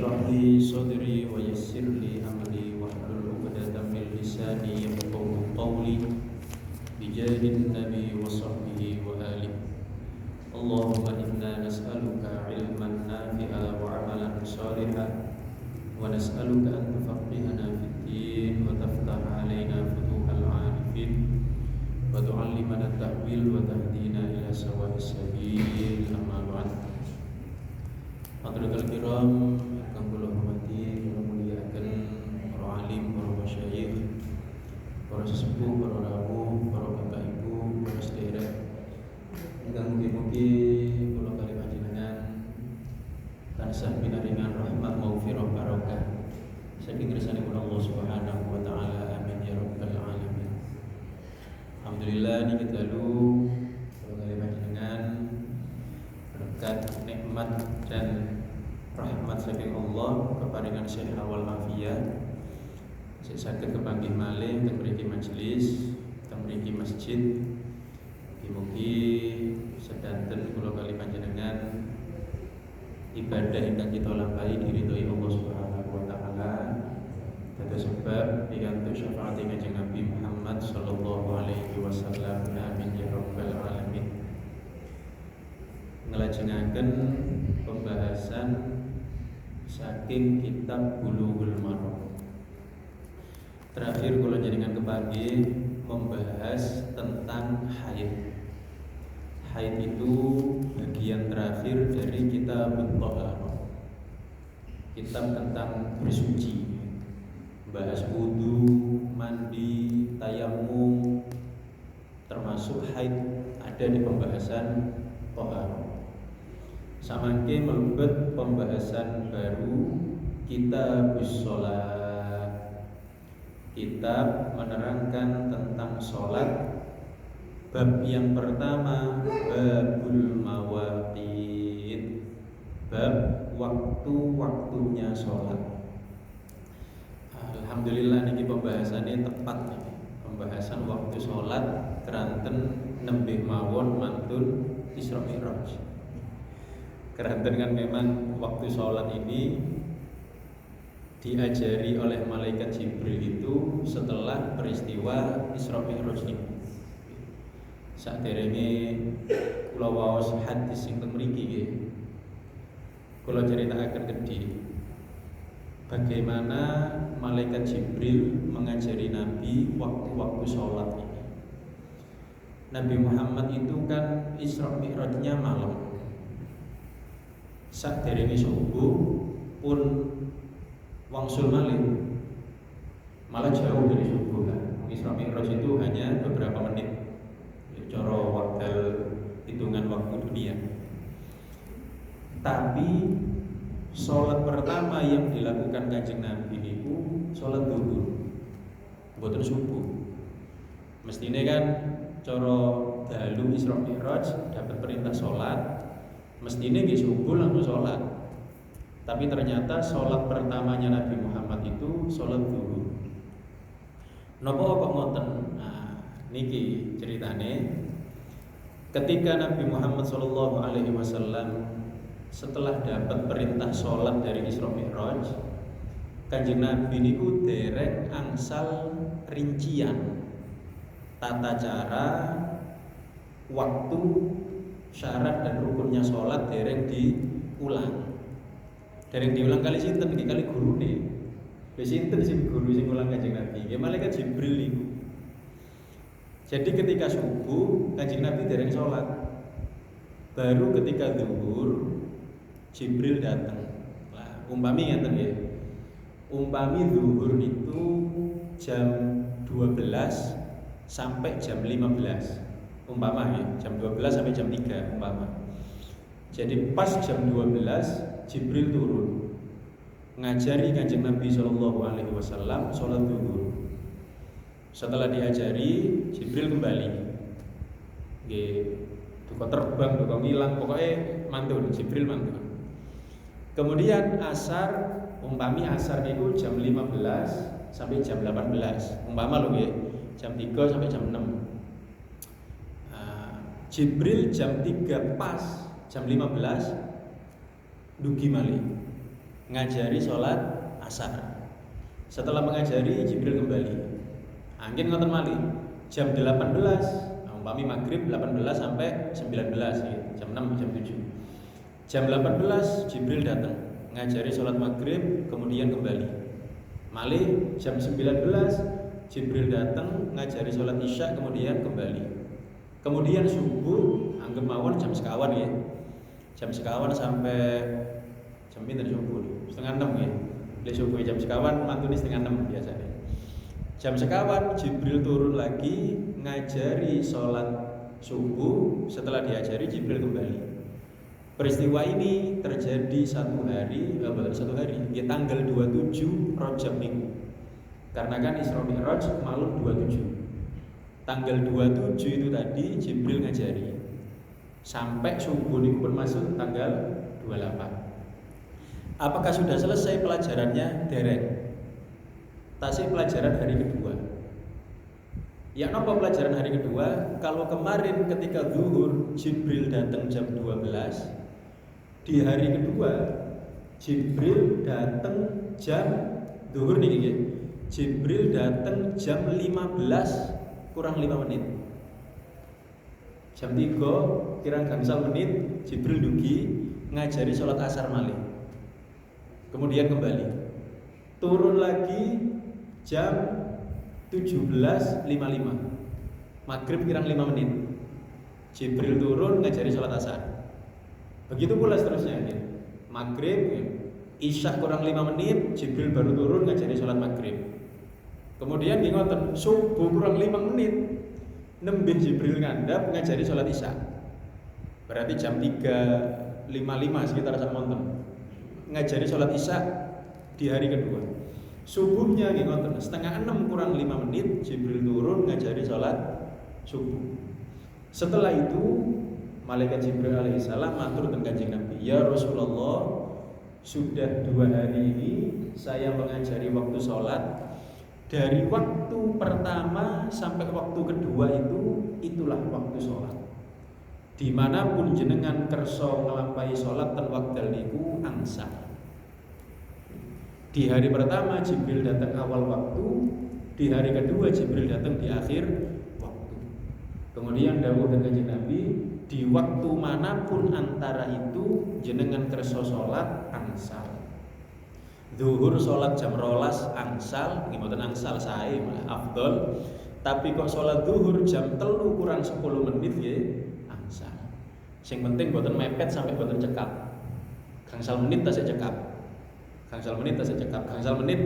اشرح لي صدري ويسر لي أمري واحلل عقدة من لساني يفقهوا قولي بجاه النبي وصحبه وآله. اللهم إنا نسألك علما نافعا وعملا صالحا ونسألك أن تفقهنا في الدين وتفتح علينا فتوح العارفين وتعلمنا التأويل وتهدينا إلى سواء السبيل. أما بعد. Hadirin kiram kang kula hormati, kula muliakan para alim, para masyayikh, para sesepuh, para rawuh, para bapak ibu, para sedherek ingkang mugi-mugi kula kali panjenengan tansah pinaringan rahmat maghfirah barokah saking ngersanipun Allah Subhanahu wa taala. Amin ya rabbal alamin. Alhamdulillah niki dalu kula kali panjenengan berkat nikmat dan rahmat saking Allah keparingan sehat wal afiat saged kepanggih malih teng mriki majelis, teng mriki masjid. Mugi sedanten kula kali panjenengan ibadah ingkang kita lampahi diridhoi Allah Subhanahu wa taala dados sebab pikantuk syafaat Kanjeng Nabi Muhammad sallallahu alaihi wasallam. Amin ya rabbal alamin. Ngelajengaken pembahasan saking kitab Bulughul Maram. Terakhir kula jenengan kepanggih membahas tentang haid. Haid itu bagian terakhir dari kitab Thaharah. Kitab tentang bersuci. Bahas wudu, mandi, tayamum, termasuk haid ada di pembahasan Thaharah. Samangke mlebet pembahasan baru kitab shalat. Kitab menerangkan tentang sholat. Bab yang pertama babul mawaqit, bab waktu-waktunya sholat. Alhamdulillah niki pembahasannya tepat nih. Pembahasan waktu sholat keranten nembih mawon mantun Isra Mi'raj. Keranten kan memang waktu sholat ini diajari oleh malaikat Jibril itu setelah peristiwa Isra Mi'raj ini. Saderenge kula waos hadis sing teng mriki nggih. Kula critakaken kedhi bagaimana malaikat Jibril mengajari Nabi waktu-waktu sholat ini. Nabi Muhammad itu kan Isra Mi'rajnya malam. Saderenge subuh pun wangsul malih, malah jauh dari subuh kan. Isra Mi'raj itu hanya beberapa menit. Cara waktu hitungan waktu dunia. Tapi sholat pertama yang dilakukan Kanjeng Nabi itu sholat zuhur, mboten subuh. Mestine kan cara dalu Isra Mi'raj dapat perintah sholat, mestine nggih subuh langsung sholat. Tapi ternyata sholat pertamanya Nabi Muhammad itu sholat zuhur. Napa kok ngoten? Nah, niki ceritane ketika Nabi Muhammad SAW setelah dapat perintah sholat dari Isra Mi'raj, Kanjeng Nabi niku derek angsal rincian tata cara, waktu, syarat dan rukunnya sholat dereng diulang. Dereng diulang kali sinten iki kali gurune. Lha sinten sing guru sing ulang Kanjeng Nabi? Ya malaikat Jibril niku. Jadi ketika subuh Kanjeng Nabi dereng sholat. Baru ketika zuhur Jibril datang. Lah, umpami ngeten nggih. Umpami zuhur itu jam 12 sampai jam 15. Umpama ya, jam 12 sampai jam 3 umpama. Jadi pas jam 12 Jibril turun ngajari Kanjeng Nabi SAW sholat zuhur. Setelah diajari, Jibril kembali. Nggih, duka terbang, duka ngilang, pokoknya mantun, Jibril mantun. Kemudian asar, umpami asar itu jam 15 sampai jam 18. Umpama lho nggih, jam 3 sampai jam 6. Jibril jam 3 pas jam 15 dugi malih. ngajari sholat asar. Setelah mengajari, Jibril kembali. Angin ngoten malih jam 18, umpami maghrib 18 sampai 19 ya, jam 6 jam 7. Jam 18 Jibril datang ngajari sholat maghrib kemudian kembali. Malih jam 19 Jibril datang ngajari sholat isya kemudian kembali. Kemudian subuh anggap mawon jam sekawan ya. Jam sekawan sampai jam pinten subuh? Setengah 6 ya. Beli subuh jam sekawan mantuni setengah 6 biasanya. Jam sekawan Jibril turun lagi ngajari sholat subuh. Setelah diajari Jibril kembali. Peristiwa ini terjadi satu hari, ya tanggal 27 Rajab minggu. Karena kan Isra Mi'raj malam 27. Tanggal 27 itu tadi Jibril ngajari. Sampai subuh niku pun masuk tanggal 28. Apakah sudah selesai pelajarannya? Dereng. Tasik pelajaran hari kedua. Ya napa pelajaran hari kedua? Kalau kemarin ketika zuhur Jibril datang jam 12, di hari kedua Jibril datang jam zuhur niki. Jibril datang jam 15 kurang 5 menit. Jam 3 kirang gangsal menit Jibril dugi ngajari sholat asar malih. Kemudian kembali. Turun lagi jam 17.55. Maghrib kirang 5 menit. Jibril turun ngajari sholat asar. Begitu pula seterusnya ya. Maghrib ya. Isya kurang 5 menit Jibril baru turun ngajari sholat maghrib. Kemudian ngoten subuh kurang 5 menit nembe Jibril ngandap ngajari sholat isya. Berarti jam 3.55 sekitar sak monten. Ngajari sholat isya di hari kedua. Subuhnya ngoten setengah 6 kurang 5 menit Jibril turun ngajari sholat subuh. Setelah itu malaikat Jibril alaihissalam matur teng Kanjeng Nabi, "Ya Rasulullah, sudah 2 hari ini saya mengajari waktu sholat. Dari waktu pertama sampai waktu kedua itulah waktu sholat. Dimanapun jenengan kerso ngelampahi sholat ten wekdal niku angsal." Di hari pertama Jibril datang awal waktu, di hari kedua Jibril datang di akhir waktu. Kemudian dawuh Kanjeng Nabi, di waktu manapun antara itu jenengan kerso sholat angsal. Zuhur sholat jam 12 angsal, ngimboten angsal sae malah afdol. Tapi kok sholat zuhur jam 3 kurang 10 menit ya angsal. Sing penting boten mepet sampai boten cekap. Gangsal menit tasih cekap. Gangsal menit tasih cekap. Gangsal menit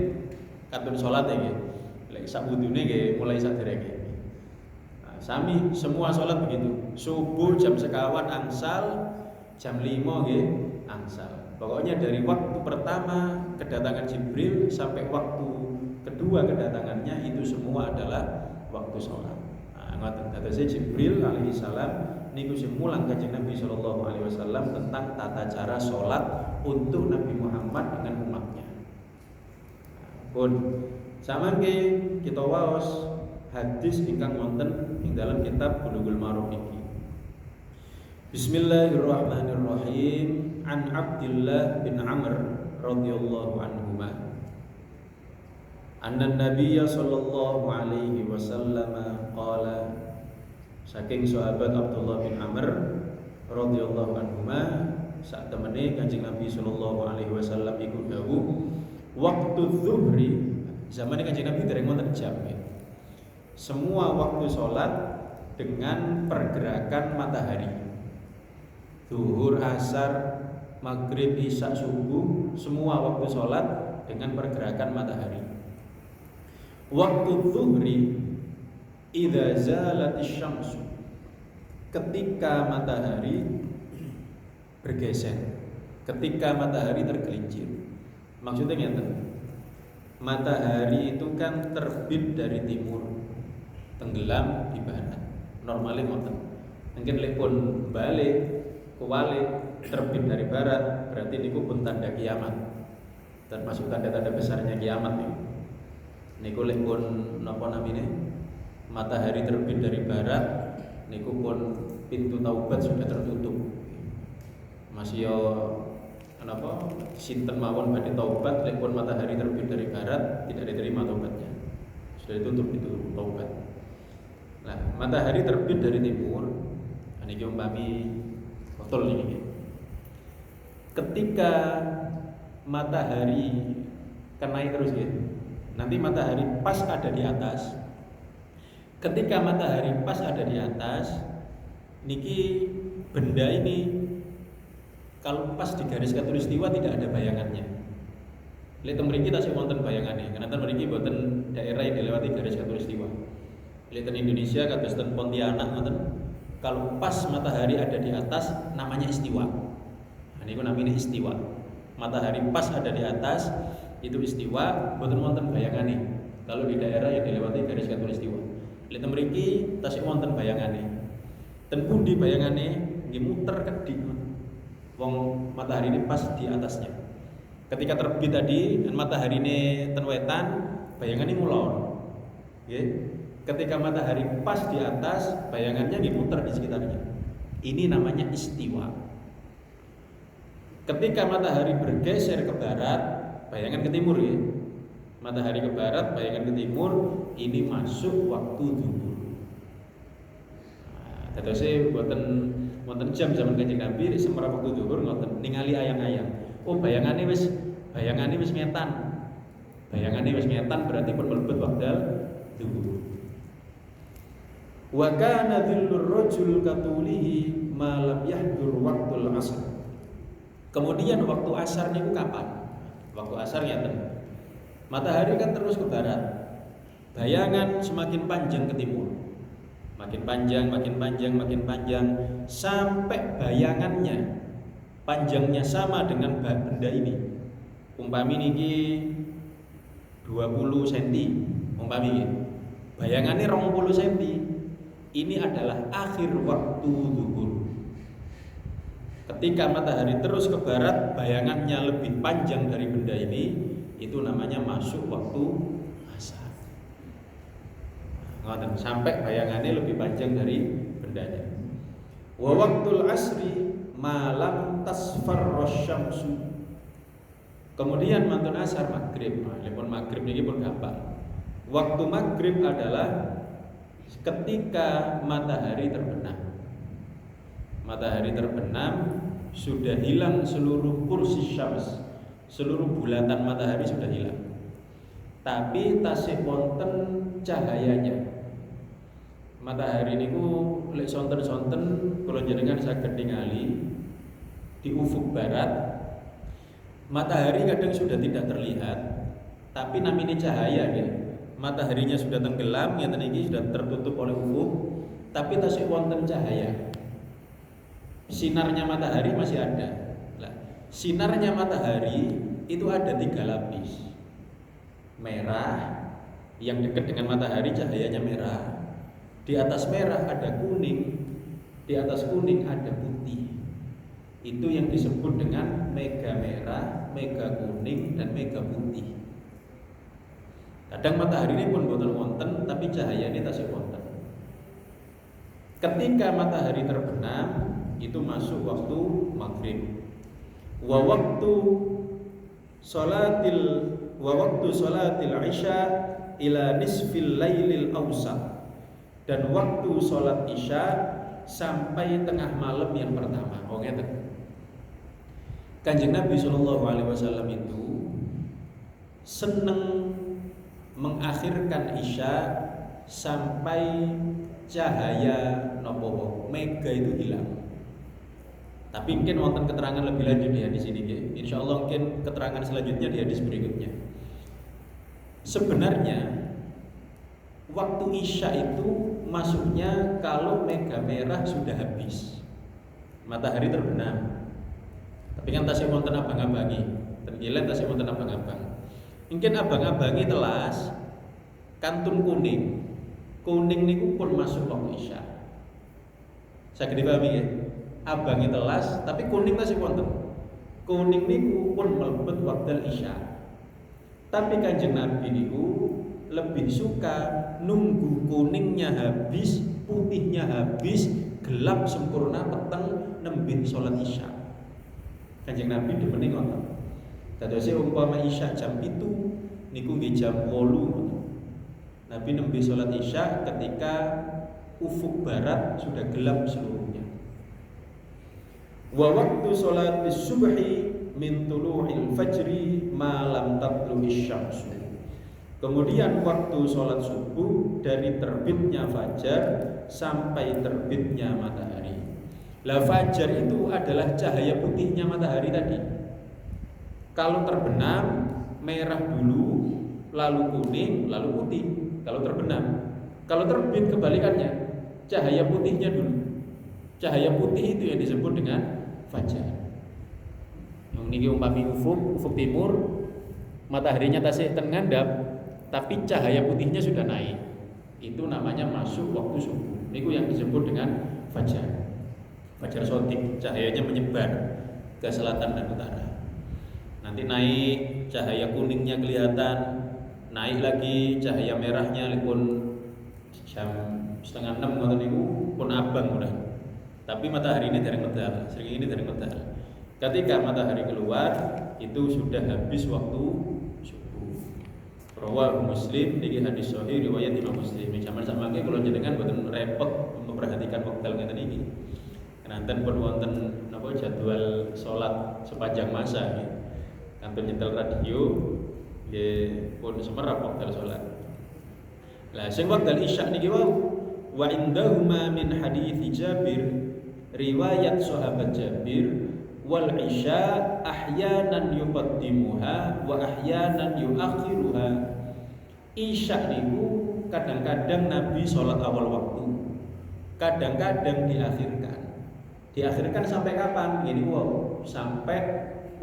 katun sholat ya nggih. Lek sak wudune nggih mulai sak derenge. Nah, sami semua sholat begitu. Subuh jam sekawan angsal, jam 5 nggih angsal. Pokoknya dari waktu pertama kedatangan Jibril sampai waktu kedua kedatangannya itu semua adalah waktu sholat. Nah, ngoten datase Jibril alaihi salam niku sing mulang Kanjeng Nabi sallallahu alaihi wasallam tentang tata cara sholat untuk Nabi Muhammad dengan umatnya. Pun samangke kita waos hadis ingkang wonten ing dalam kitab Bulughul Maram niki. Bismillahirrahmanirrahim. An Abdullah bin Amr radhiyallahu anhuma anna Nabiyya sallallahu alaihi wasallam qala, saking sahabat Abdullah bin Amr radhiyallahu anhuma sak temene Kanjeng Nabi sallallahu alaihi wasallam iku dawuh, waktu zuhri, zaman Kanjeng Nabi dereng wonten jam ya. Semua waktu sholat dengan pergerakan matahari. Zuhur, asar, maghrib, isya, subuh, semua waktu sholat dengan pergerakan matahari. Waktu zuhri idza zalatis syamsu, ketika matahari bergeser, ketika matahari tergelincir. Maksudnya ngeten, matahari itu kan terbit dari timur, tenggelam di barat. Normalnya ngoten. Mungkin lepun balik kewalik terbit dari barat, berarti niku pun tanda kiamat. Termasuk tanda-tanda besarnya kiamat nih. Niku lepun napa namine? Matahari terbit dari barat, niku pun pintu taubat sudah tertutup. Masih yo kenapa sinten mawon badhe taubat lek pun matahari terbit dari barat tidak diterima taubatnya. Sudah ditutup itu taubat. Nah, matahari terbit dari timur, niki umpami betul niki. Ketika matahari kan naik terus ya. Nanti matahari pas ada di atas. Ketika matahari pas ada di atas, niki benda ini kalau pas di garis khatulistiwa tidak ada bayangannya. Lihat mriki tasih wonten bayangannya. Karena mriki boten daerah yang dilewati garis khatulistiwa. Lihat Indonesia kados ten Pontianak ngoten. Kalau pas matahari ada di atas namanya istiwa. Nah, niku namanya istiwa. Matahari pas ada di atas itu istiwa, boten wonten bayangannya. Kalau di daerah yang dilewati garis khatulistiwa. Lihat mriki tasih wonten bayangannya. Ten pundi bayangannya nggih muter kedhi. Wong matahari ini pas di atasnya. Ketika terbit tadi dan matahari ini ten wetan, bayangannya ngulon. Nggih. Ketika matahari pas di atas, bayangannya nggih muter di sekitarnya. Ini namanya istiwa. Ketika matahari bergeser ke barat, bayangan ke timur ya. Matahari ke barat, bayangan ke timur, ini masuk waktu zuhur. Nah, dadose wonten jam zaman Kanjeng Nabi semerap waktu zuhur ngoten ningali ayang-ayang. Oh, bayangane wis ngetan. Bayangane wis ngetan berarti pun mlebet wekdal zuhur. Wa kana dhillur rajul katulihi ma lam yahdur waqtul asr. Kemudian waktu asar niku kapan? Waktu asar ngeten. Matahari kan terus ke barat. Bayangan semakin panjang ke timur. Makin panjang sampai bayangannya panjangnya sama dengan benda ini. Umpami niki 20 cm, umpami niki. Bayangannya 20 cm. Ini adalah akhir waktu zuhur. Ketika matahari terus ke barat, bayangannya lebih panjang dari benda ini, itu namanya masuk waktu asar. Ngoten sampai bayangannya lebih panjang dari bendanya. Wa waqtul asri malam tasfarra syamsu. Kemudian mantun asar maghrib. Lepon maghrib niki pun gampang. Waktu maghrib adalah ketika matahari terbenam. Matahari terbenam sudah hilang seluruh kursi syams. Seluruh bulatan matahari sudah hilang. Tapi tasih wonten cahayanya. Matahari niku lek sonten-sonten kula jenengan saged ningali di ufuk barat. Matahari kadang sudah tidak terlihat, tapi namanya cahaya ya. Mataharinya sudah tenggelam, ngeten iki sudah tertutup oleh ufuk, tapi tasih wonten cahaya. Sinarnya matahari masih ada. Nah, sinarnya matahari itu ada 3 lapis. Merah yang dekat dengan matahari cahayanya merah. Di atas merah ada kuning, di atas kuning ada putih. Itu yang disebut dengan mega merah, mega kuning, dan mega putih. Kadang matahari ini pun boten wonten, tapi cahayanya tasih wonten. Ketika matahari terbenam, itu masuk waktu maghrib. Wa waktu sholatil isya ila nisfil lailil awsat. Dan waktu sholat isya sampai tengah malam yang pertama. Oh ngeten. Kanjeng Nabi SAW itu seneng mengakhirkan isya sampai cahaya nopo mega itu hilang. Tapi mungkin wonten keterangan lebih lanjut ya di sini ya. Insyaallah mungkin keterangan selanjutnya di hadis berikutnya. Sebenarnya waktu isya itu masuknya kalau mega merah sudah habis, matahari terbenam. Tapi kan tasih wonten abang-abangi, tergilen tasih wonten abang-abang. Mungkin abang-abangi telas, kantun kuning. Kuning niku pun masuk waktu isya. Saged dipahami ya? Abangi telas, tapi kuning tasih wonten. Kuning niku pun mlebet wekdal isya. Tapi Kanjeng Nabi niku lebih suka nunggu kuningnya habis, putihnya habis, gelap sempurna peteng nembe sholat isya. Kanjeng Nabi demene ngoten. Dadose umpama isya jam 7 niku nggih jam 8. Nabi nembe salat isya ketika ufuk barat sudah gelap seluruhnya. Wa waktu salat subhi min tulu'il fajri ma lam tatlu'i syamsu. Kemudian waktu sholat subuh dari terbitnya fajar sampai terbitnya matahari. Lah fajar itu adalah cahaya putihnya matahari tadi. Kalau terbenam merah dulu, lalu kuning, lalu putih. Kalau terbenam, kalau terbit kebalikannya, cahaya putihnya dulu. Cahaya putih itu yang disebut dengan fajar. Yang ini umpami ufuk timur, mataharinya tasih ngandap, tapi cahaya putihnya sudah naik. Itu namanya masuk waktu subuh. Itu yang disebut dengan fajar. Fajar sotik, cahayanya menyebar ke selatan dan utara. Nanti naik, cahaya kuningnya kelihatan, naik lagi cahaya merahnya pun jam 5:30 ngoten niku pun abang udah. Tapi matahari ini dereng medal, sering ini dereng medal. Ketika matahari keluar itu sudah habis waktu subuh. Rawahu Muslim, niki hadis sahih riwayat Imam Muslim. Zaman samangke kula jenengan boten repot memperhatikan wekdal ngeten iki. Nanten pun wonten napa jadwal salat sepanjang masa nggih. Kantor nyetel radio nggih pun semerap wekdal salat. Lah sing wekdal isya niki wau wa indahuma min hadits Jabir riwayat sahabat Jabir wal isya ahyanan yuqaddimuha wa ahyanan yuakhiruha. Isya niku kadang-kadang Nabi sholat awal waktu, kadang-kadang diakhirkan. Diakhirkan sampai kapan? Ini wow, sampai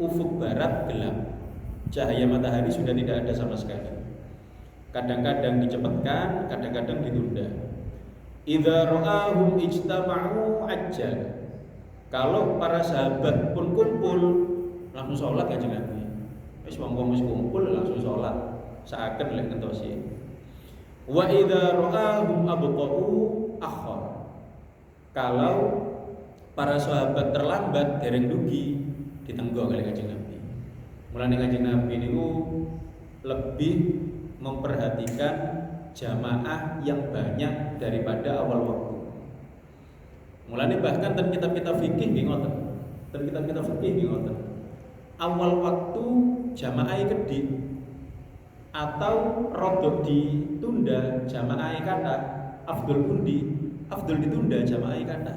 ufuk barat gelap, cahaya matahari sudah tidak ada sama sekali. Kadang-kadang dicepatkan, kadang-kadang ditunda. Idza ra'ahum ijtama'u ajjal. Kalau para sahabat pun kumpul langsung sholat Kanjeng Nabi. Wis wong-wong wis kumpul langsung sholat, seakan lek ngentosi. Wa idza ra'ahum abqa'u akhar. Kalau para sahabat terlambat dereng dugi ditenggok oleh Kanjeng Nabi. Mulane Kanjeng Nabi niku lebih memperhatikan jamaah yang banyak daripada awal waktu. Mulane bahkan ten kitab-kitab fikih nggih ngoten. Ten kitab-kitab fikih nggih ngoten. Awal waktu jamaah kedhi atau rodok ditunda jamaah kata afdol pundi? Afdol ditunda jamaah kata.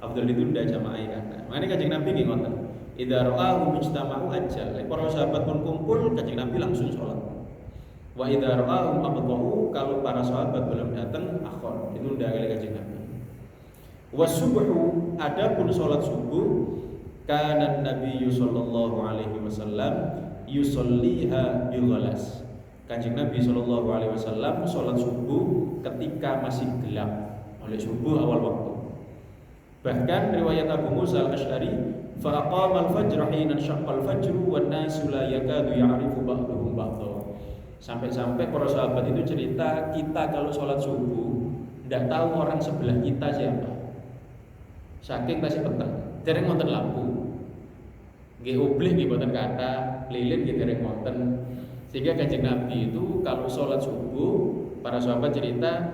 Afdol ditunda jamaah kata. Makane Kanjeng Nabi nggih ngoten. Idza ra'ahu mujtama'u ajal. Para sahabat pun kumpul Kanjeng Nabi langsung sholat. Wa idza ra'ahum abqa'u, kalau para sahabat belum datang akhir, ditunda oleh Kanjeng Nabi. Wa subuhu, adapun salat subuh kana Nabi sallallahu alaihi wasallam yusolliha bighalas. Kanjeng Nabi sallallahu alaihi wasallam salat subuh ketika masih gelap, oleh subuh awal waktu. Bahkan riwayat Abu Musa al-Asy'ari, fa aqama al-fajr hina syaqqa al-fajr wan nasu la yakadu ya'rifu ba'dhum ba'dha. Sampai-sampai para sahabat itu cerita, kita kalau sholat subuh tidak tahu orang sebelah kita siapa. Saking tasih peteng, dereng wonten lampu. Nggih oblih nggih boten kathah, lilin nggih dereng wonten. Sehingga Kanjeng Nabi itu kalau sholat subuh, para sahabat cerita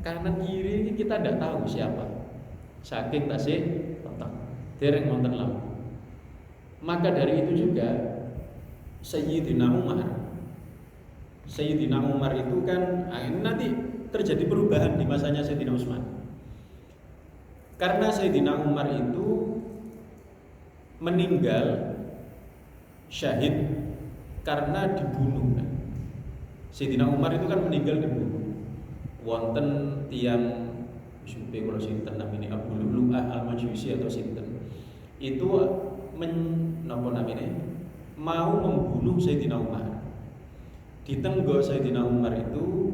kanan kiri ini kita tidak tahu siapa. Saking tasih peteng, dereng wonten lampu. Maka dari itu juga Sayyidina Umar itu kan nanti terjadi perubahan di masanya Sayyidina Utsman. Karena Sayyidina Umar itu meninggal syahid karena dibunuh. Sayyidina Umar itu kan meninggal dibunuh. Wonten tiang supe kula sinten namine Abu Lu'lu'ah Al-Majusi atau sinten. Itu napa namine mau membunuh Sayyidina Umar. Ditenggok Sayyidina Umar itu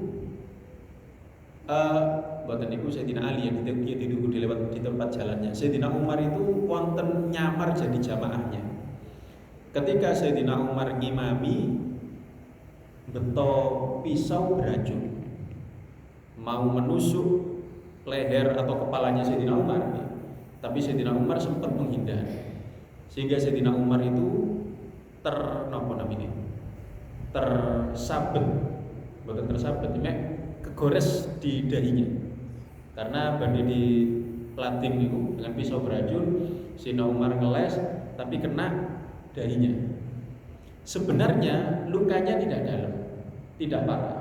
boten niku Sayyidina Ali yang ditunggu di tempat jalannya. Sayyidina Umar itu wonten nyamar jadi jamaahnya. Ketika Sayyidina Umar ngimami, beto pisau beracun mau menusuk leher atau kepalanya Sayyidina Umar. Tapi Sayyidina Umar sempat menghindar. Sehingga Sayyidina Umar itu tersabet, bukan tersabet, kegores di dahinya. Karena badhe di plating itu dengan pisau beracun, Sayyidina Umar ngeles tapi kena dahinya. Sebenarnya lukanya tidak dalam, tidak parah,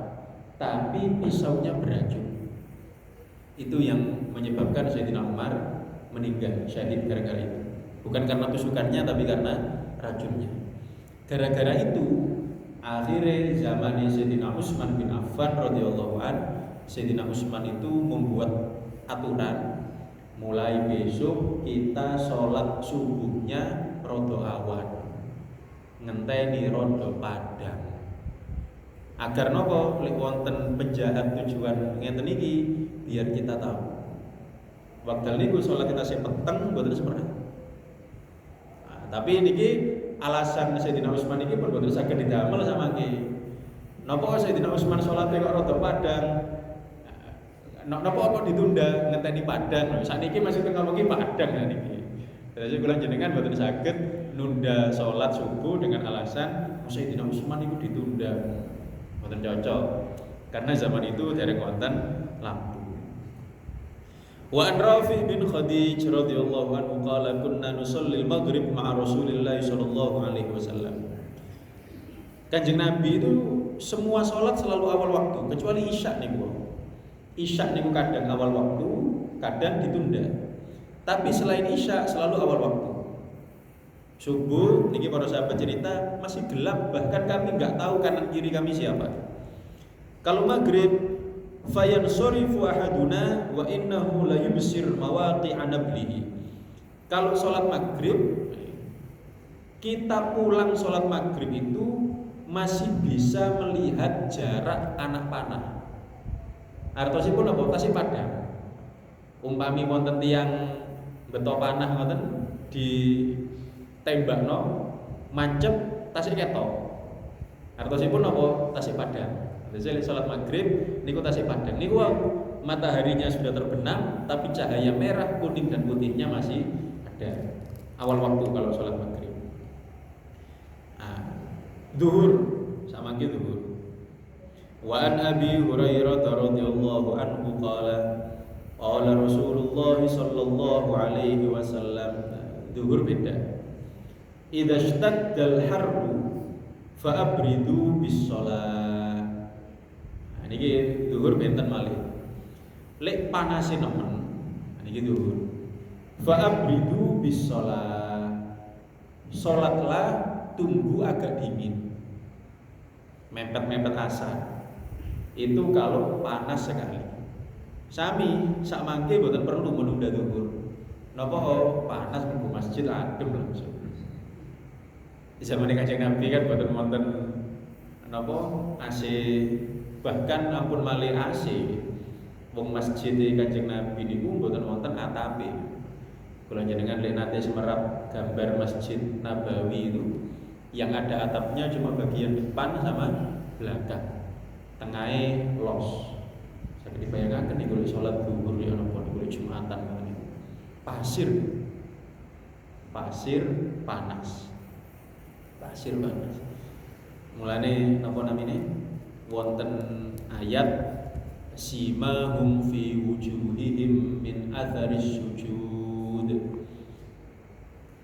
tapi pisaunya beracun. Itu yang menyebabkan Sayyidina Umar meninggal syahid gara-gara itu. Bukan karena tusukannya tapi karena racunnya. Gara-gara itu akhirnya zaman Sayyidina Utsman bin Affan radhiyallahu an, Sayyidina Utsman itu membuat aturan, mulai besok kita sholat subuhnya rodo awan, ngenteni rodo padang. Agar nopo lek wonten penjahat tujuan ngenten iki biar kita tahu. Waktu niku sholat kita sing peteng mboten semerah. Tapi niki alasan Sayyidina Utsman iki pun boten saged didamel samangke. Napa Sayyidina Utsman salate kok rada padang? Napa kok ditunda ngenteni padang? Sakniki masih ngomong iki padang ya niki. Jadi kula jenengan boten saged nunda salat subuh dengan alasan Sayyidina Utsman iku ditunda. Boten cocok. Karena zaman itu dereng wonten lampu. Wa an Rafi' bin Khadij radhiyallahu anhu qala kunna nusalli al-maghrib ma'a Rasulillah sallallahu alaihi wasallam. Kanjeng Nabi itu semua salat selalu awal waktu kecuali Isya niku. Isya niku kadang awal waktu, kadang ditunda. Tapi selain Isya selalu awal waktu. Subuh niki para sahabat cerita masih gelap, bahkan kami enggak tahu kanan kiri kami siapa. Kalau maghrib fayansorifu ahaduna wa innahu la yubsir mawaqi'a nablihi. Kalau sholat maghrib, kita pulang sholat maghrib itu masih bisa melihat jarak anak panah. Artosipun apa? Tasih padang. Umpami wonten tiyang beto panah ngoten ditembakno mancep tasih ketok. Artosipun apa? Tasih padang. Jadi sholat maghrib niku tasih padang. Niku mataharinya sudah terbenam, tapi cahaya merah, kuning dan putihnya masih ada. Awal waktu kalau sholat maghrib. Zuhur sama gitu zuhur. Wa an Abi Hurairah radhiyallahu anhu qala Rasulullah sallallahu alaihi wasallam, zuhur beda. Idza ishtadda al-harru fa abridu bis shalah. Niki zuhur benten malih. Lek panase nemen, niki zuhur. Fa abridu bis shalah. Salatlah tunggu agak dingin. Mepet-mepet asar. Itu kalau panas sekali. Sami sak mangke boten perlu menunda zuhur. Napa panas mlebu masjid adem langsung. Di zaman Kanjeng Nabi kan boten wonten napa AC, bahkan ampun malih AC. Wong masjid Kanjeng Nabi niku mboten wonten atape. Kula jenengan lek nate semerap gambar Masjid Nabawi itu yang ada atapnya cuma bagian depan sama belakang. Tengahnya los. Saya dibayangkan nih kalau sholat zuhur ya napa niku Jumatan ngene. Pasir panas. Pasir panas. Mulane napa namine? Wonten ayat simahum fi wujuhihim min atharis sujud.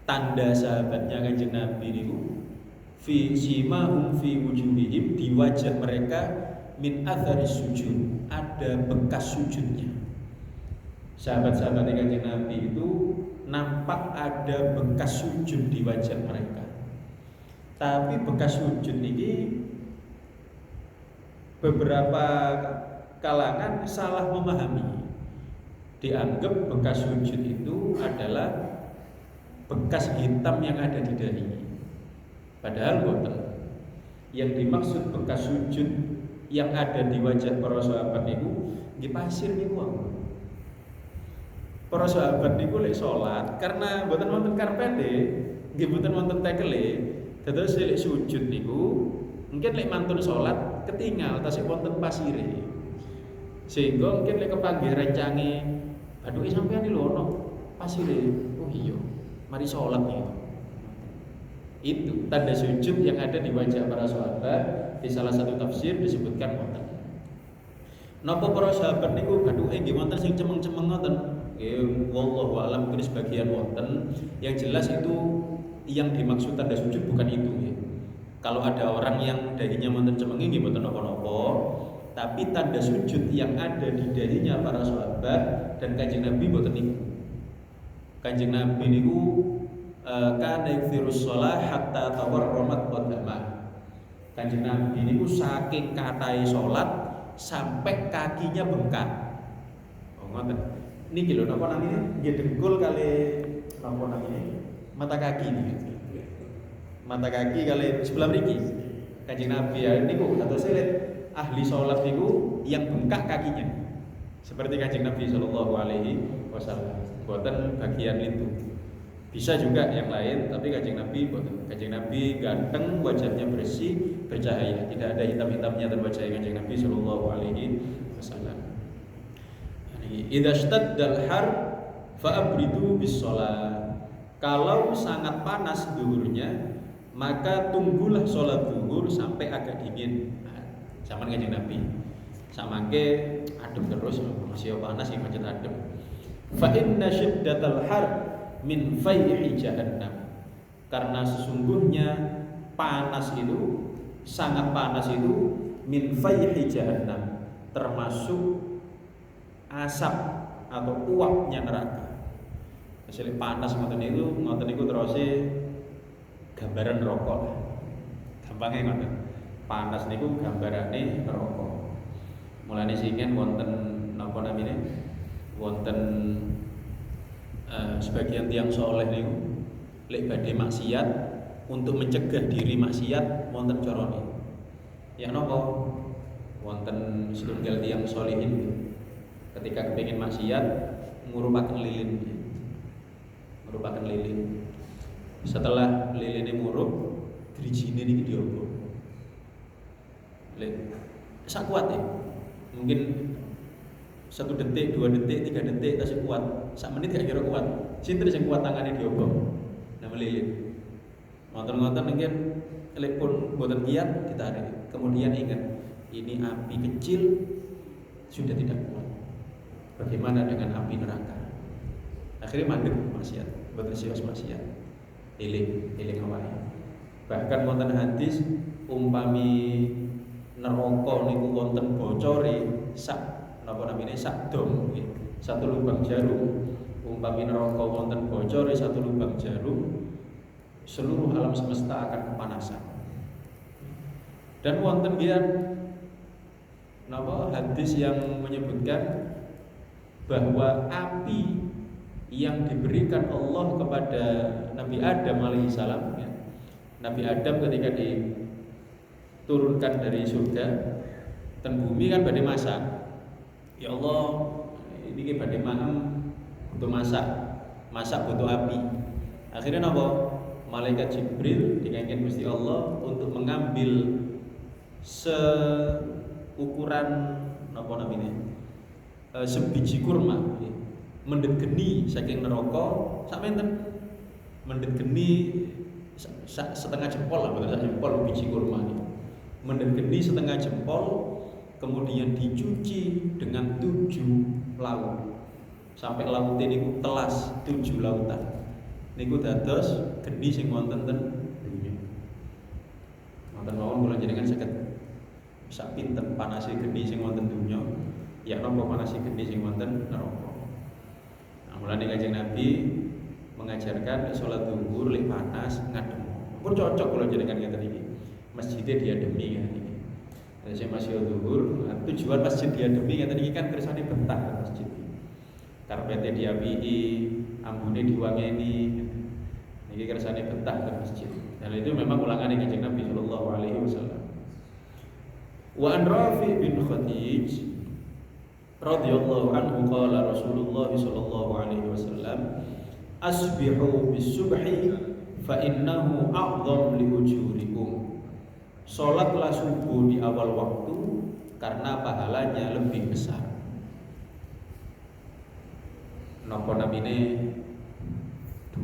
Tanda sahabatnya Kanjeng Nabi niku fi simahum fi wujuhihim, di wajah mereka min atharis sujud, ada bekas sujudnya. Sahabat-sahabat Kanjeng Nabi itu nampak ada bekas sujud di wajah mereka. Tapi bekas sujud ini beberapa kalangan salah memahami. Dianggap bekas sujud itu adalah bekas hitam yang ada di dahi. Padahal boten. Yang dimaksud bekas sujud yang ada di wajah para sahabat niku nggih pasir niku. Para sahabat niku lek salat karena boten wonten karpete, nggih boten wonten tekele, dados lek sujud niku mungkin lek mantun salat ketinggal tasih wonten pasire. Sehingga mungkin lek kepanggih rencange, aduh sampeyan iki lho ono. pasire, oh iya, mari sholat nih. Itu tanda sujud yang ada di wajah para sahabat. Di salah satu tafsir disebutkan wonten. Napa para sahabat niku gaduke nggih wonten sing cemeng-cemeng ngoten. Nggih wallahu alam mungkin sebagian wonten. Yang jelas itu yang dimaksud tanda sujud bukan itu nggih. Kalau ada orang yang dahinya wonten cemenge nggih mboten napa-napa. Tapi tanda sujud yang ada di dahinya para sahabat dan Kanjeng Nabi mboten niku. Kanjeng Nabi niku kana yakthirus shalah hatta tawarramat qadamah. Kanjeng Nabi niku saking kathahé salat sampai kakinya bengkak. Oh ngoten. Niki lho napa namine? Nggih dengkul kali napa namine? Mata kaki niki. Mata kaki kali sebelah mriki. Kanjeng Nabi ya niku dados ahli salat niku yang bengkak kakinya. Seperti Kanjeng Nabi sallallahu alaihi wasallam. Boten bagian itu. Bisa juga yang lain, tapi Kanjeng Nabi boten. Kanjeng Nabi ganteng, wajahnya bersih, bercahaya, tidak ada hitam-hitamnya dalam wajah Kanjeng Nabi sallallahu alaihi wasallam. Idza shtaddal har fa'abridu bis shalah. Kalau sangat panas zuhurnya, maka tunggulah sholat zuhur sampai agak dingin. Zaman Kanjeng Nabi. Samangke adem terus, masih panas sih macet adem. Fa inna syiddatal har min fayhi jahannam. Karena sesungguhnya panas itu, sangat panas itu min fayhi jahannam, termasuk asap atau uapnya neraka. Hasil panas ngoten niku terus gambaran rokok. Gampangnya ngoten. Panas niku gambarane neraka. Mulane singen wonten napa namine? Wonten sebagian tiang soleh niku lek badhe maksiat untuk mencegah diri maksiat wonten carane. Ya napa? Wonten setunggal tiang solihin ketika kepengin maksiat ngurupaken lilin. Ngurupaken lilin. Setelah liline murup, drijine niki diopo. Lek sak kuat ya. Mungkin 1 detik, 2 detik, 3 detik tasih kuat. Sak menit gak kira kuat. Sinten sing kuat tangane diobong. Nama lilin. Ngoten-ngoten mungkin lek pun boten kiat ditarik. Kemudian ingat, ini api kecil sudah tidak kuat. Bagaimana dengan api neraka? Akhirnya mandek maksiat, boten sios maksiat. Eling awake. Bahkan wonten hadis umpami neraka niku wonten bocore sak napa namine sak dom nggih. Satu lubang jarum. Umpami neraka wonten bocore satu lubang jarum, seluruh alam semesta akan kepanasan. Dan wonten gian napa hadis yang menyebutkan bahwa api yang diberikan Allah kepada Nabi Adam alaihissalam ya. Nabi Adam ketika diturunkan dari surga dan bumi kan badhe masak. Ya Allah, ini badhe maem butuh masak butuh api. Akhirnya napa? Malaikat Jibril dikengken Gusti Allah untuk mengambil seukuran napa namanya? Sebiji kurma. Mendhet geni saking neraka sak menten. Mendhet geni setengah jempol lah, betul jempol biji kurma ini. Mendhet geni setengah jempol, kemudian dicuci dengan 7 laut. Sampai lautnya niku telas 7 lautan. Niku dados geni sing wonten ten dunya. Wonten mawon kula jenengan saged sak pinten panase geni sing wonten dunya, ya napa panase geni sing wonten neraka. Mulane Kanjeng Nabi mengajarkan sholat zuhur lek panas ngadem. Pun cocok kalau jenengan ngeten iki. Masjidnya diademi kan iki. Lah sing masih zuhur, tujuan masjid diademi ngeten iki kan kersane betah masjid. Karpete diapiki, ambune diwangeni. Niki kersane betah ke masjid. Dan itu memang ulangane Kanjeng Nabi sallallahu alaihi wasallam. Wa an Rafi bin Khadij radhiyallahu anhu qala Rasulullah sallallahu alaihi wasallam asbihu bis-subhi fa innahu a'dham li ujurikum. Salatlah subuh di awal waktu karena pahalanya lebih besar. Napa namine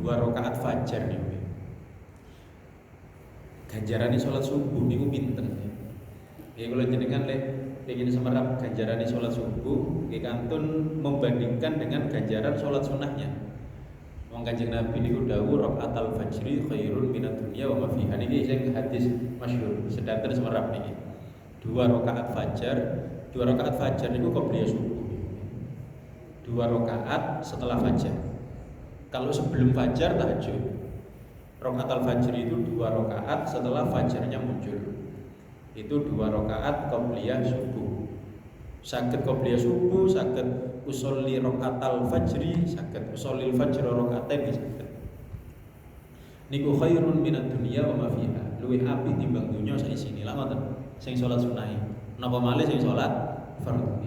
2 rakaat fajar niku. Ganjarane salat subuh niku pinten? Nggih kula jenengan lek ingin semerap ganjarane salat subuh nggih kantun membandingkan dengan ganjaran salat sunahnya. Wong Kanjeng Nabi niku dawuh rakaatal fajri khairun minad dunya wa ma fiha. Niki sing hadis masyhur sedanten semerap niki. 2 rakaat fajar niku qobliyah subuh. 2 rakaat setelah fajar. Kalau sebelum fajar tahajud. Rakaatal fajri itu 2 rakaat setelah fajarnya muncul. Itu 2 rakaat qobliyah subuh. Saged qobliyah subuh, saged usolli rakaatal fajri, saged usolli fajr rakaatain saged. Niku khairun minad dunya wa ma fiha. Luwih apik timbang dunya saisine. Lah ngoten, sing salat sunah. Napa malih sing salat fardhu.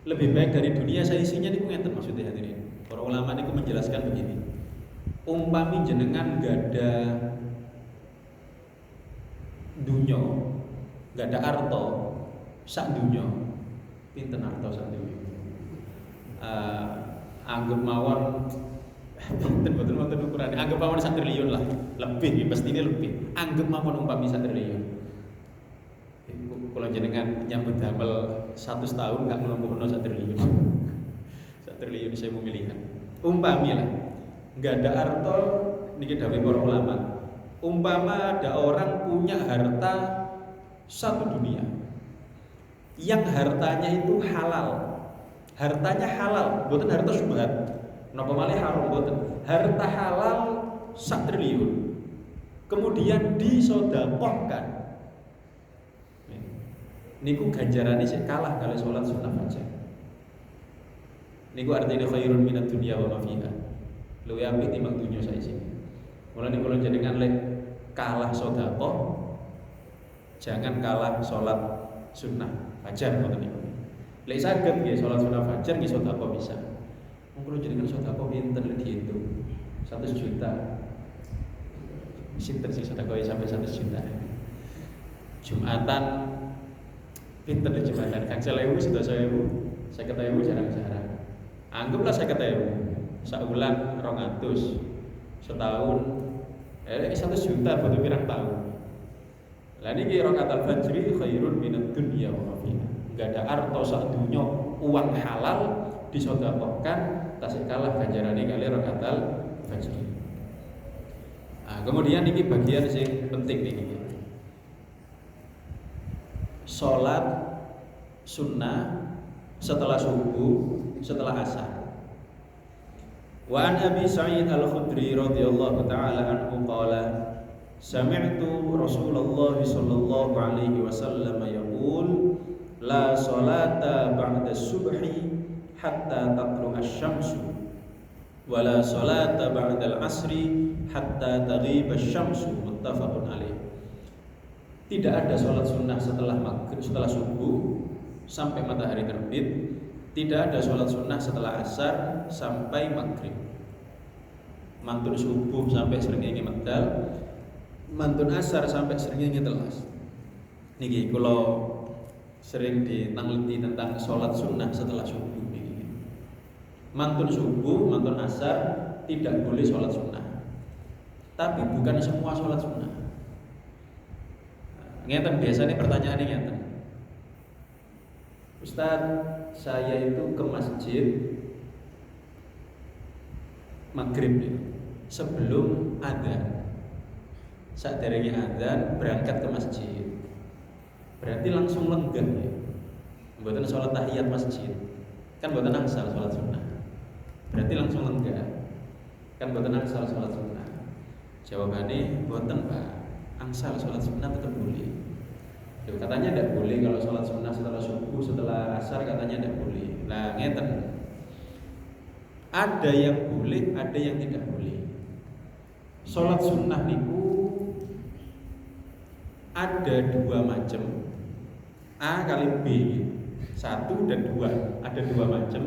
Lebih baik dari dunia saisinya niku ngeten maksudnya hadirin. Para ulama niku menjelaskan begini. Umpami jenengan gada dunya, gada arta sak dunya. Pinten arta sak dunya? Anggap mawon pinten boten wonten ukurane. Anggap mawon 1 triliun lah. Lebih pastine lebih. Anggap mawon umpami 1 triliun. Kalau jenengan nyambut damel 100 tahun enggak melampaui 1 triliun. 1 triliun saya memilihan. Umpami lah. Enggak ada arta niki dawuh para ulama. Umpama ada orang punya harta 1 dunia. Yang hartanya itu halal. Hartanya halal, bukan harta syubhat. Napa malih haram boten. Harta halal 1 triliun. Kemudian disedekahkan. Niku ganjarane sik kalah kali salat sunah fajar. Niku artinya khairun minad dunya wa ma fiha. Luwih apik timbang dunya saiki. Mulane kula jenengan lek kalah sedekah, jangan kalah salat sunah fajar ngoten niku. Lek saged nggih salat sunah fajar nggih sedekah bisa. Wong kula jenengan sedekah pinten lek diitung? 100 juta. Sinten sing sedekah sampai 100 juta. Jumatan pinten lek Jumatan? Kang 1000, 100.000, 50.000 jarang-jarang. Anggaplah 50.000. Sabulan 200. Setahun 100 juta butuh pirang tahun. Lah niki rakaatul fajri khairun minad dunya wa ma fiha. Enggak ada arta sak dunya uang halal disedekahkan tasih kalah ganjarane kali rakaatul fajri. Nah, kemudian niki bagian sing penting niki. Salat sunnah setelah subuh, setelah asar. Wa an Abi Sa'id Al-Khudri radhiyallahu ta'ala anhu qala sami'tu Rasulullah sallallahu alaihi wasallam yaqul la salata ba'da subhi hatta tatlu'a asy-syamsu wa la salata ba'da al-'asri hatta taghiba asy-syamsu muttafaqun alaih. Tidak ada salat sunnah setelah maghrib, setelah subuh sampai matahari terbit. Tidak ada salat sunnah setelah asar sampai maghrib. Mantun subuh sampai srengenge medal, mantun asar sampai srengenge telas. Niki kula sering diteliti tentang salat sunnah setelah subuh niki. Mantun subuh, mantun asar tidak boleh salat sunnah. Tapi bukan semua salat sunnah. Ngeten biasanya pertanyaannya ngeten. Ustaz, saya itu ke masjid maghrib ya, sebelum adzan. Saat derenge adzan berangkat ke masjid. Berarti langsung lenggah ya. Mboten salat tahiyat masjid. Kan mboten angsal salat sunnah. Berarti langsung lenggah. Kan mboten angsal salat sunnah. Jawabannya mboten, Pak. Angsal salat sunnah tetap boleh. Katanya tidak boleh kalau sholat sunnah setelah subuh, setelah asar katanya tidak boleh. Nah ngeten, ada yang boleh, ada yang tidak boleh. Sholat sunnah niku ada 2 macam, A kali B, 1 dan 2, ada 2 macam.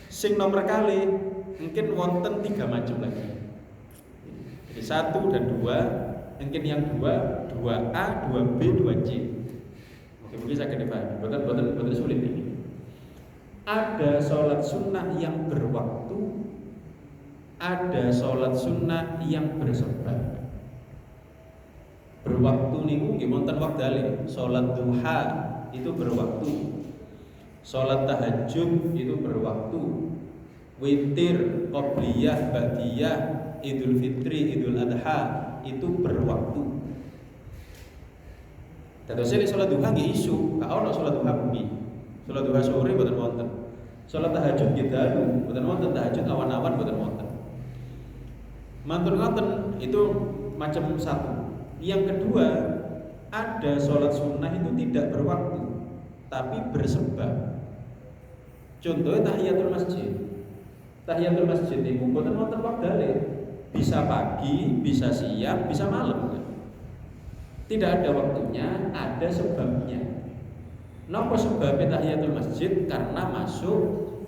Sing nomor kali mungkin wonten 3 macam lagi. Jadi 1 dan 2. Mungkin yang 2A, 2B, 2C. Mungkin saya akan dipahami. Bukan sulit ini. Ada sholat sunnah yang berwaktu, ada sholat sunnah yang bersebab. Berwaktu niku nggih wonten wektale. Sholat duha itu berwaktu. Sholat tahajud itu berwaktu. Witir, qobliyah, ba'diyah, Idul Fitri, Idul Adha itu berwaktu. Dados nek sholat duha nggih isu, gak ono sholat duha bengi. Sholat duha sore mboten wonten. Sholat tahajud nggih dalu, mboten wonten tahajud awan-awan mboten wonten. Mantur ngoten itu macam satu. Yang kedua, ada sholat sunnah itu tidak berwaktu, tapi bersebab. Contohnya tahiyatul masjid. Tahiyatul masjid itu mboten wonten wektale. Bisa pagi, bisa siang, bisa malam. Tidak ada waktunya, ada sebabnya. Napa sebabnya tahiyatul masjid? Karena masuk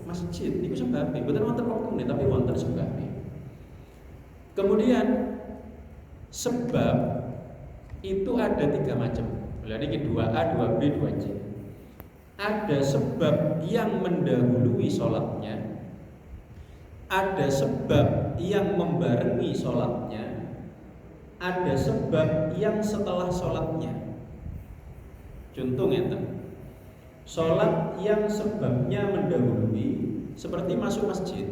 masjid. Itu sebabnya. Mboten wonten waktune, tapi wonten sebabnya. Kemudian sebab itu ada 3 macam. Berarti 2A, 2B, 2C. Ada sebab yang mendahului sholatnya, ada sebab yang membarengi sholatnya, ada sebab yang setelah sholatnya. Contoh ngeten, sholat yang sebabnya mendahului seperti masuk masjid.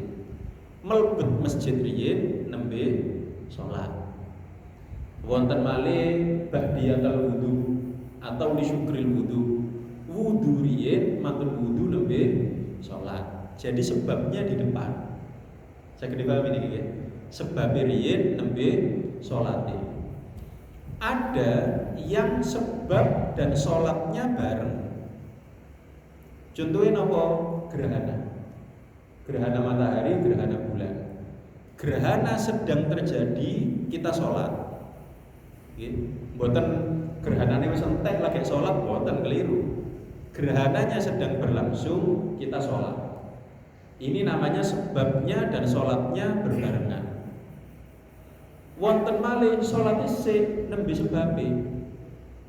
Melebet masjid riyin nembe sholat. Wonten malih ba'diyatul wudu atau li syukril wudu. Wudu riyin matur wudu nembe sholat. Jadi sebabnya di depan. Saya gede paham ini ya. Sebab riyin nembe sholat. Ada yang sebab dan sholatnya bareng. Contohnya apa? Gerhana. Gerhana matahari, gerhana bulan. Gerhana sedang terjadi, kita sholat. Mboten gerhanane wis entek lagi sholat, mboten, keliru. Gerhananya sedang berlangsung, kita sholat. Ini namanya sebabnya dan sholatnya berbarengan. Wonten malih sholat isih nembe sebabe.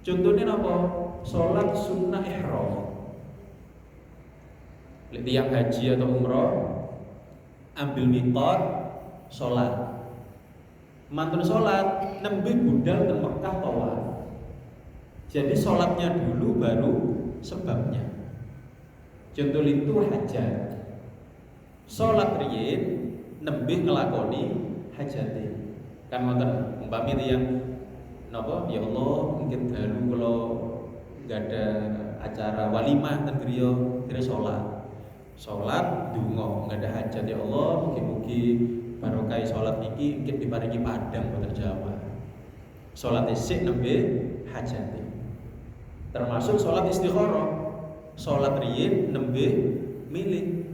Contohnya apa? Sholat sunnah ihram. Tiap haji atau umroh ambil miqat sholat. Mantun sholat nembe budal teng Mekah tawaf. Jadi sholatnya dulu baru sebabnya. Contoh itu hajat. Sholat riyin nembe ngelakoni hajate. Kan wonten umpami yang napa ya Allah mungkin dalu kula enggak ada acara walimah ten griya kira sholat. Sholat donga enggak ada hajat ya Allah mugi-mugi barokah sholat niki mungkin diparingi padang boten Jawa. Sholat isik nembe hajate. Termasuk sholat istikharah. Sholat riyin nembe milih.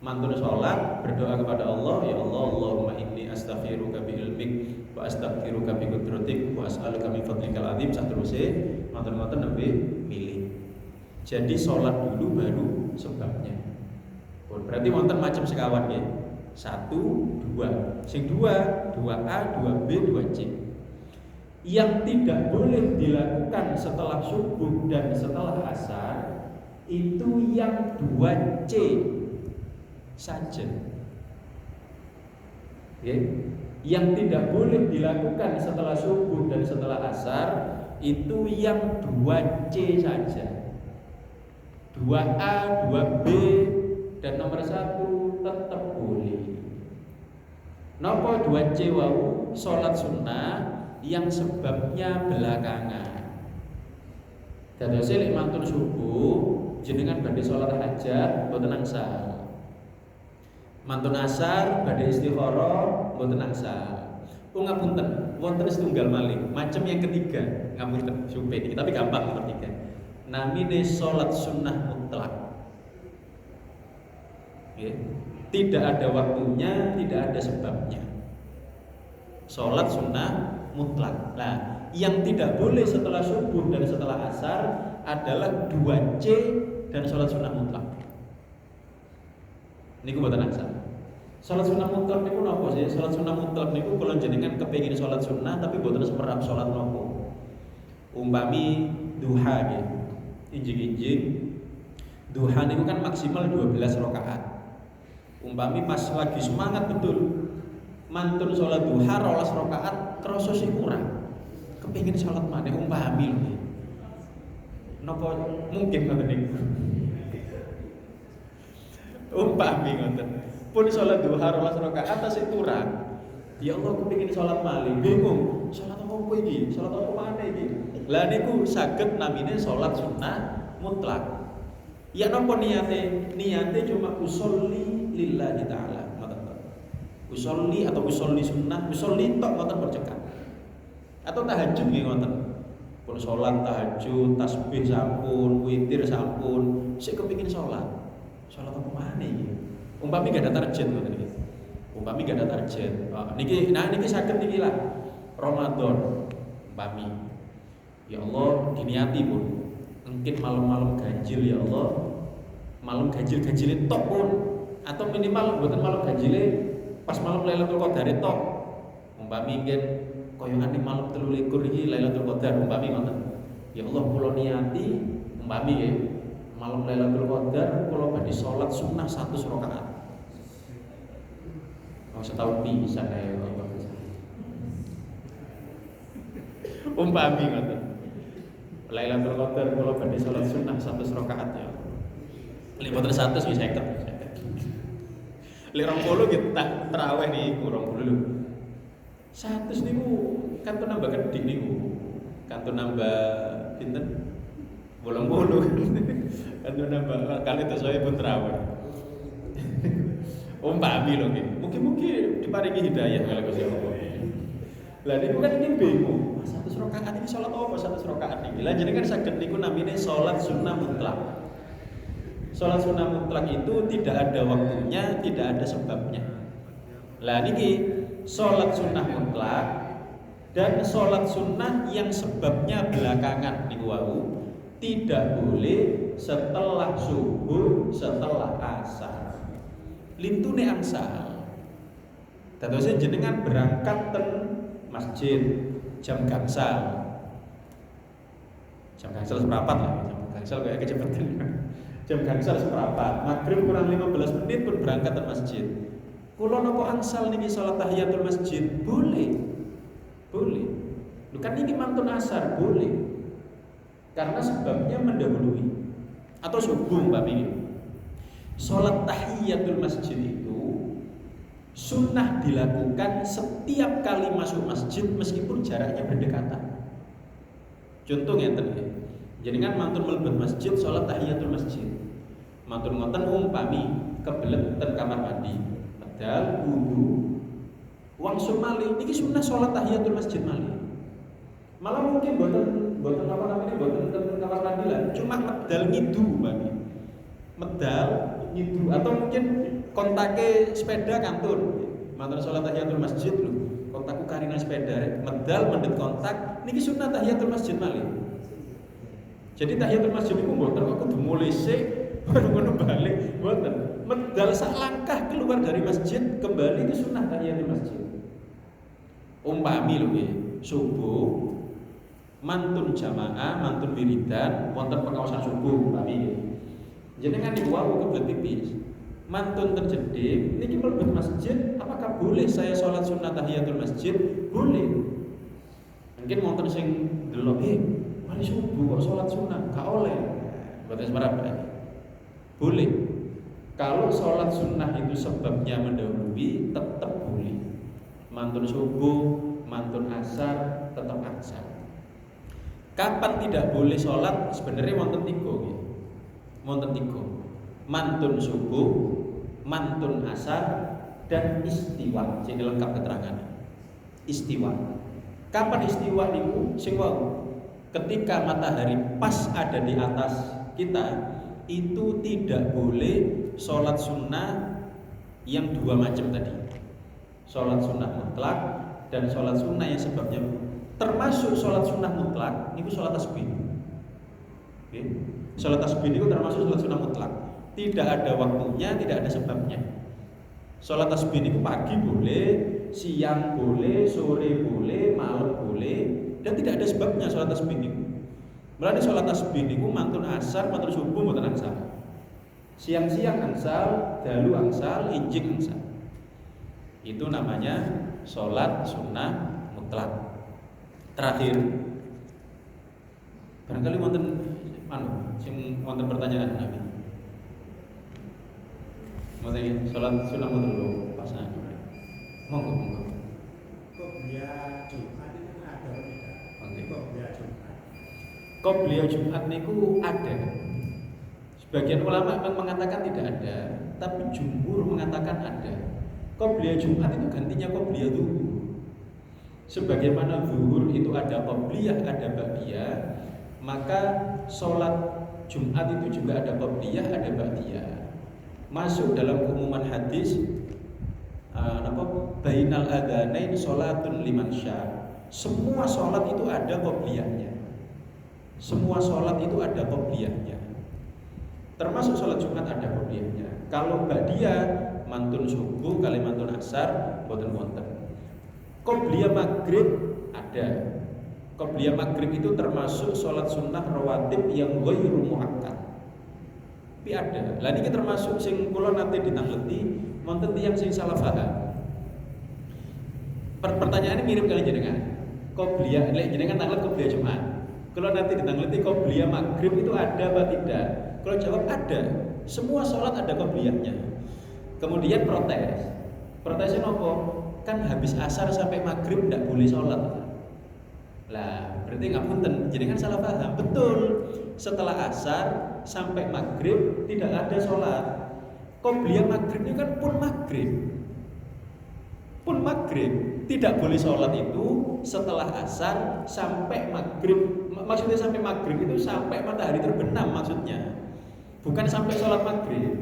Mantun sholat berdoa kepada Allah, ya Allah, Allahumma inni astaghfiruka bi ilmik wa astaghfiruka bi qudratik wa as'aluka min fadlikal azim saterusé mantun-mantun nembe milih. Jadi sholat dulu baru sebabnya. Berarti wonten macam sekawan ya. 1, 2. Sing 2, 2A, 2B, 2C. Yang tidak boleh dilakukan setelah subuh dan setelah asar itu yang 2C saja. Okay. Yang tidak boleh dilakukan setelah subuh dan setelah asar itu yang 2C saja. 2A, 2B dan nomor 1 tetap boleh. Napa 2C wau? Salat sunnah yang sebabnya belakangan. Dados lek mantun subuh jenengan badhe salat hajat mboten angsal. Mantun asar badhe istikharah mboten angsal. Ngapunten, wonten setunggal malih, macam yang ketiga, ngapunten sumpah iki tapi gampang nomor 3. Namine salat sunnah mutlak. Ya. Tidak ada waktunya, tidak ada sebabnya. Salat sunnah mutlak. Nah, yang tidak boleh setelah subuh dan setelah asar adalah 2C dan salat sunnah mutlak. Niku mboten angsal. Salat sunnah mutlak niku napa sih? Salat sunnah mutlak niku kula jenengan kepengin salat sunnah tapi mboten semerap salat nopo. Umpami duha nggih. Injing-injing duha niku kan maksimal 12 rakaat. Umpami pas lagi semangat betul mantun sholat duha 12 rakaat krasa sih kurang. Kepengin sholat maneh umpami lho. Napa mungkin ngoten niku? Umpami ngoten. Pun sholat duha 12 rakaat tasih kurang. Ya Allah kepengin sholat malih, bingung. Sholat apa iki? Sholat apa maneh iki? Lah niku saged namine sholat sunnah mutlak. Ya napa niate? Niate cuma usolli lillahi ta'ala. Usolli atau usolli sunnah, usolli tok ngoten bercekak. Atau tahajud nggih ngoten. Pun sholat tahajud, tasbih sampun, witir sampun, sik kepengin sholat. Sholat apa maneh iki? Umpami gak ada target ngoten iki. Umpami gak ada target. Niki saged niki lah. Ramadan umpami. Ya Allah diniati pun. Mungkin malam-malam ganjil ya Allah. Malam ganjil-ganjile tok pun atau minimal mboten malam ganjile pas malam Lailatul Qadar tok. Umpami nggih koyongane malam 23 iki Lailatul Qadar umpami ngoten. Ya Allah kula niati umpami nggih malam Lailatul Qadar kula badhe salat sunnah 100 rakaat. Mau setahun bisa kayak Allah. Umpami ngoten. Lailatul Qadar kula badhe salat sunnah 100 rakaat ya. Lek boten 100 wis 50. Lek 20 kita tarawih niku 20 lho. 100 niku kan nambah gedhe niku. Kan nambah pinten? 80. Kan nambah kali itu saya pun tarawih. Umpami lho nggih. Mugi-mugi diparingi hidayah kali Gusti Allah. Lah niku kan iki bingung. 100 rakaat iki salat apa 100 rakaat niki? Lah jenengan saged niku namine salat sunnah mutlak. Salat sunnah mutlak itu tidak ada waktunya, tidak ada sebabnya. Lah niki salat sunnah mutlak dan salat sunnah yang sebabnya belakangan niku wau tidak boleh setelah subuh, setelah asar. Lintune angsal. Dadose jenengan berangkat ten masjid jam gangsal. Jam gangsal seperempat lah, jam gangsal kayak kecepatan. Jam gangsal seperempat, maghrib kurang 15 menit pun berangkat ke masjid. Kula napa angsal niki salat tahiyatul masjid? Boleh. Boleh. Lho kan niki mantun asar, boleh. Karena sebabnya mendahului. Atau subuh Mbak Mimi. Salat tahiyatul masjid itu sunnah dilakukan setiap kali masuk masjid meskipun jaraknya berdekatan. Contoh ngeten nggih. Jenengan mantun mlebet masjid salat tahiyatul masjid. Mantun ngoten umpami kebelet ten kamar mandi, medal wudu. Wangsul malih niki sunah salat tahiyatul masjid malih. Malah mungkin boten apa namanya boten ten kamar mandi lah, cuma medal ngidu umpami. Medal ngidu atau mungkin kontake sepeda kantun. Mantun salat tahiyatul masjid lho. Kontakku karina sepeda, medal mendhet kontak niki sunah tahiyatul masjid malih. Jadi tahiyatul masjid itu mboten kok kudu mulai sik baru ngono balik, mboten. Medal sak langkah keluar dari masjid kembali itu sunnah tahiyatul masjid. Umpami lho nggih, subuh mantun jamaah, mantun wiridan, wonten pengawasan subuh umpami. Jenengan niku wau kebelet pipis. Mantun terjeding niki mlebet masjid, apakah boleh saya sholat sunnah tahiyatul masjid? Boleh. Mungkin wonten sing delok mari subuh kok sholat sunnah, gak oleh. Mboten semerap. Boleh. Kalau sholat sunnah itu sebabnya mendahului, tetap boleh. Mantun subuh, mantun asar, tetap asar. Kapan tidak boleh sholat? Sebenarnya wonten tiga. Wonten tiga. Mantun subuh, mantun asar, dan istiwa. Jadi lengkap keterangannya. Istiwa. Kapan istiwa niku? Sing wau ketika matahari pas ada di atas kita, itu tidak boleh sholat sunnah yang dua macam tadi. Sholat sunnah mutlak dan sholat sunnah yang sebabnya. Termasuk sholat sunnah mutlak itu sholat tasbih. Oke. Sholat tasbih itu termasuk sholat sunnah mutlak. Tidak ada waktunya, tidak ada sebabnya. Sholat tasbih itu pagi boleh, siang boleh, sore boleh, malam boleh. Dan tidak ada sebabnya sholat tasbih niku. Mulane sholat tasbih niku mantun asar, mantun subuh mboten angsal. Siang-siang angsal, dalu angsal, injing angsal. Itu namanya sholat sunnah mutlak. Terakhir, barangkali wonten sing wonten pertanyaan Nabi. Maksudnya sholat sunnah mutlak pasangan. Monggo. Qobliyah Jumat itu ada tidak? Oke. Qobliyah Jumat. Qobliyah Jumat niku ada. Sebagian ulama mengatakan tidak ada, tapi jumhur mengatakan ada. Qobliyah Jumat itu gantinya qobliyah zuhur. Sebagaimana zuhur itu ada qobliyah, ada ba'diyah, maka sholat Jumat itu juga ada qobliyah, ada ba'diyah. Masuk dalam umuman hadis bainal adzanain sholatun liman syaa. Semua sholat itu ada qobliyahnya. Semua sholat itu ada qobliyahnya. Termasuk sholat Jumat ada qobliyahnya. Kalau ba'diyah mantun subuh kali mantun asar boten wonten. Qobliyah maghrib ada. Qobliyah maghrib itu termasuk sholat sunnah rawatib yang ghairu muakkad. Tapi ada. Lah niki termasuk sing kula nate ditangleti wonten tiyang sing salah paham. Pertanyaannya mirip kali jenengan. Qobliyah lek jenengan tanglet qobliyah Jumat. Kalau nanti ditangleti qobliyah maghrib itu ada apa tidak? Kalau jawab ada. Semua sholat ada qobliyahnya. Kemudian protes. Protesnya nopo? Kan habis asar sampai maghrib tidak boleh sholat. Lah, berarti ngapunten, jenengan salah paham. Betul. Setelah asar sampai maghrib tidak ada sholat. Qobliyah maghrib itu kan pun maghrib. Pun maghrib tidak boleh sholat itu setelah asar sampai maghrib. Maksudnya sampai maghrib itu sampai matahari terbenam maksudnya. Bukan sampai sholat maghrib,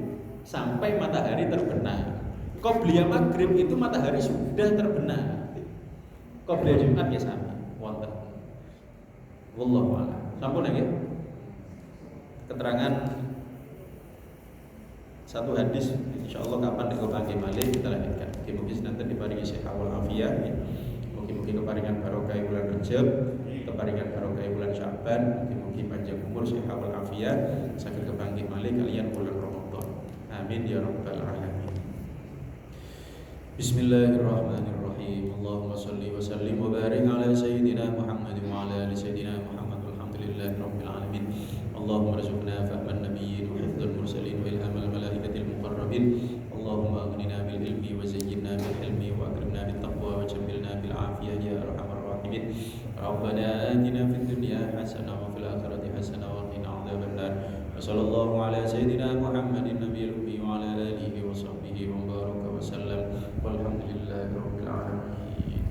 sampai matahari terbenam. Qobliyah maghrib itu matahari sudah terbenam. Qobliyah Jumat ya sama. Wonten. Wallahu a'lam. Sampun nggih. Keterangan satu hadis insyaallah kapan nek kangge malih kita lanjutkan. Mugi-mugi nanti diparingi sehat wal afiat. Mugi-mugi keparingan barokah bulan Rajab, keparingan barokah bulan Syaban, mugi-mugi panjang umur sehat wal afiat saged kepanggih malih kalian bulan Ramadan. Amin ya rabbal alamin. Bismillahirrahmanirrahim. Allahumma shalli wa sallim wa barik ala sayyidina Muhammad wa ala ali sayyidina Muhammad. Alhamdulillahi rabbil alamin. Allahumma rzuqna fahman nabiyyin wa hifdzal mursalin wa ilhamal malaikatil muqarrabin. Allahumma aghnina bil ilmi wa zayyinna bil hilmi wa akrimna bit taqwa wa jammilna bil afiyah ya arhamar rahimin. Rabbana atina fid dunya hasanah wa fil akhirati hasanah wa qina adzabannar. Wa sallallahu ala sayyidina Muhammadin nabiyil ummi wa ala alihi wa sahbihi wa baraka wa sallam. Walhamdulillahi rabbil alamin.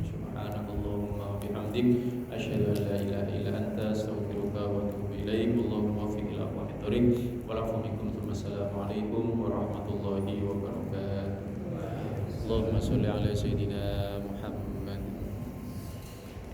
Subhanakallahumma wa bihamdik asyhadu an la ilaha illa anta astaghfiruka wa atubu ilaik. Allahumma waffiq ila aqwamit thoriq wa lafu minkum. Assalamualaikum warahmatullahi wabarakatuh. Allahumma sholli ala sayyidina